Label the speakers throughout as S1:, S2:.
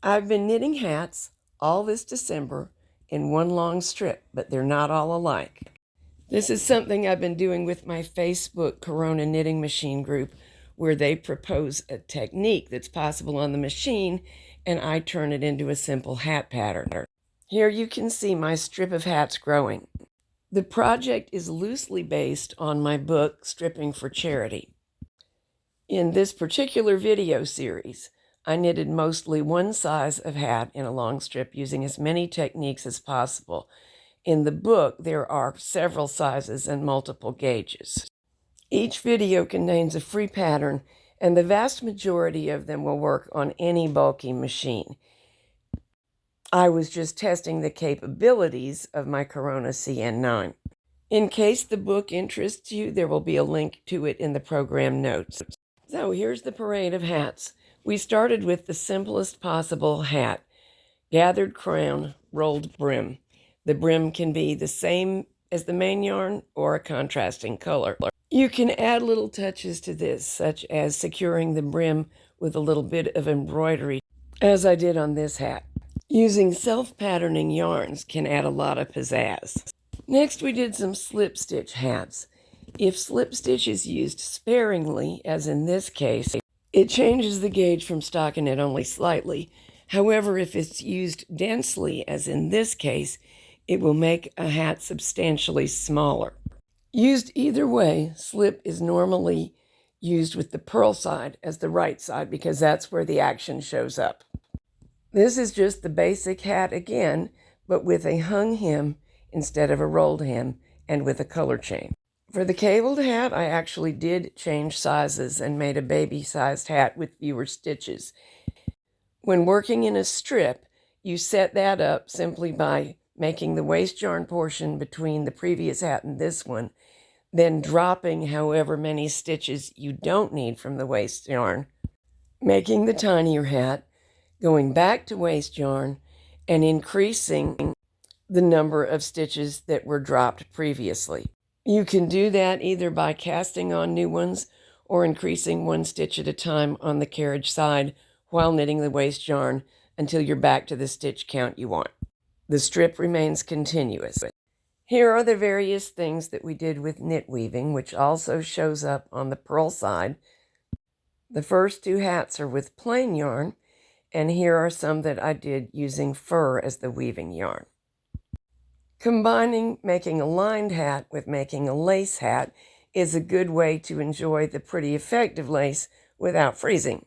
S1: I've been knitting hats all this December in one long strip, but they're not all alike. This is something I've been doing with my Facebook Corona Knitting Machine group, where they propose a technique that's possible on the machine, and I turn it into a simple hat pattern. Here you can see my strip of hats growing. The project is loosely based on my book, Stripping for Charity. In this particular video series, I knitted mostly one size of hat in a long strip using as many techniques as possible. In the book, there are several sizes and multiple gauges. Each video contains a free pattern, and the vast majority of them will work on any bulky machine. I was just testing the capabilities of my Corona CN9. In case the book interests you, there will be a link to it in the program notes. So here's the parade of hats. We started with the simplest possible hat, gathered crown, rolled brim. The brim can be the same as the main yarn or a contrasting color. You can add little touches to this, such as securing the brim with a little bit of embroidery, as I did on this hat. Using self-patterning yarns can add a lot of pizzazz. Next, we did some slip stitch hats. If slip stitch is used sparingly, as in this case, it changes the gauge from stockinette only slightly. However, if it's used densely, as in this case, it will make a hat substantially smaller. Used either way, slip is normally used with the purl side as the right side because that's where the action shows up. This is just the basic hat again, but with a hung hem instead of a rolled hem and with a color chain. For the cabled hat, I actually did change sizes and made a baby-sized hat with fewer stitches. When working in a strip, you set that up simply by making the waste yarn portion between the previous hat and this one, then dropping however many stitches you don't need from the waste yarn, making the tinier hat, going back to waste yarn, and increasing the number of stitches that were dropped previously. You can do that either by casting on new ones or increasing one stitch at a time on the carriage side while knitting the waste yarn until you're back to the stitch count you want. The strip remains continuous. Here are the various things that we did with knit weaving, which also shows up on the purl side. The first two hats are with plain yarn, and here are some that I did using fur as the weaving yarn. Combining making a lined hat with making a lace hat is a good way to enjoy the pretty effect of lace without freezing.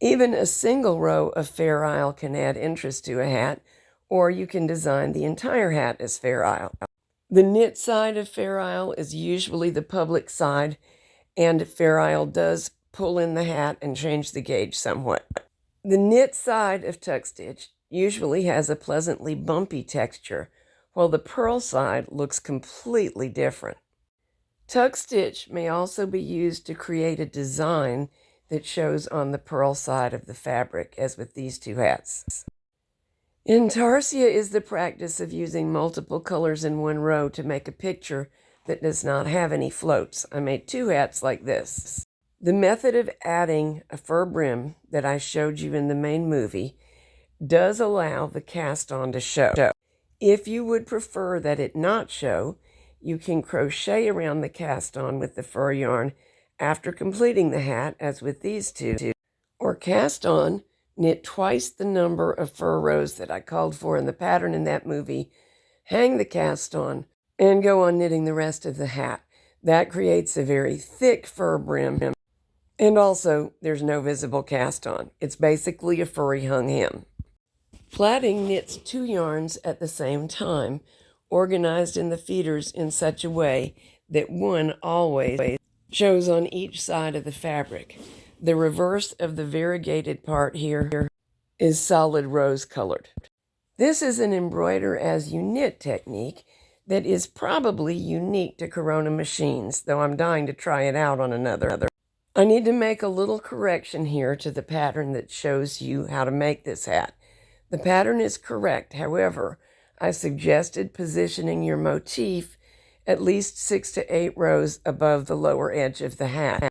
S1: Even a single row of Fair Isle can add interest to a hat, or you can design the entire hat as Fair Isle. The knit side of Fair Isle is usually the public side, and Fair Isle does pull in the hat and change the gauge somewhat. The knit side of tuck stitch usually has a pleasantly bumpy texture, while the purl side looks completely different. Tuck stitch may also be used to create a design that shows on the purl side of the fabric, as with these two hats. Intarsia is the practice of using multiple colors in one row to make a picture that does not have any floats. I made two hats like this. The method of adding a fur brim that I showed you in the main movie does allow the cast on to show. If you would prefer that it not show, you can crochet around the cast on with the fur yarn after completing the hat, as with these two, or cast on, knit twice the number of fur rows that I called for in the pattern in that movie, hang the cast on, and go on knitting the rest of the hat. That creates a very thick fur brim, and also there's no visible cast on. It's basically a furry hung hem. Plaiting knits two yarns at the same time, organized in the feeders in such a way that one always shows on each side of the fabric. The reverse of the variegated part here is solid rose colored. This is an embroider as you knit technique that is probably unique to Corona machines, though I'm dying to try it out on another. I need to make a little correction here to the pattern that shows you how to make this hat. The pattern is correct. However, I suggested positioning your motif at least 6 to 8 rows above the lower edge of the hat.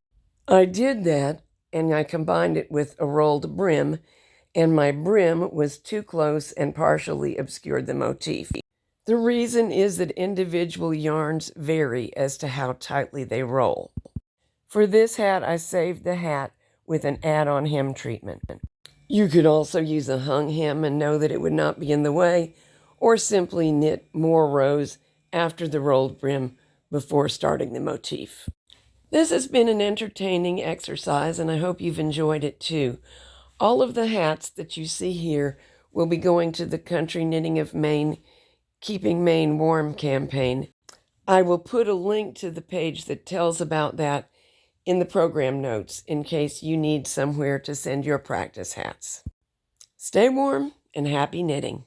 S1: I did that, and I combined it with a rolled brim and my brim was too close and partially obscured the motif. The reason is that individual yarns vary as to how tightly they roll. For this hat, I saved the hat with an add-on hem treatment. You could also use a hung hem and know that it would not be in the way, or simply knit more rows after the rolled brim before starting the motif. This has been an entertaining exercise, and I hope you've enjoyed it too. All of the hats that you see here will be going to the Country Knitting of Maine Keeping Maine Warm campaign. I will put a link to the page that tells about that in the program notes in case you need somewhere to send your practice hats. Stay warm and happy knitting.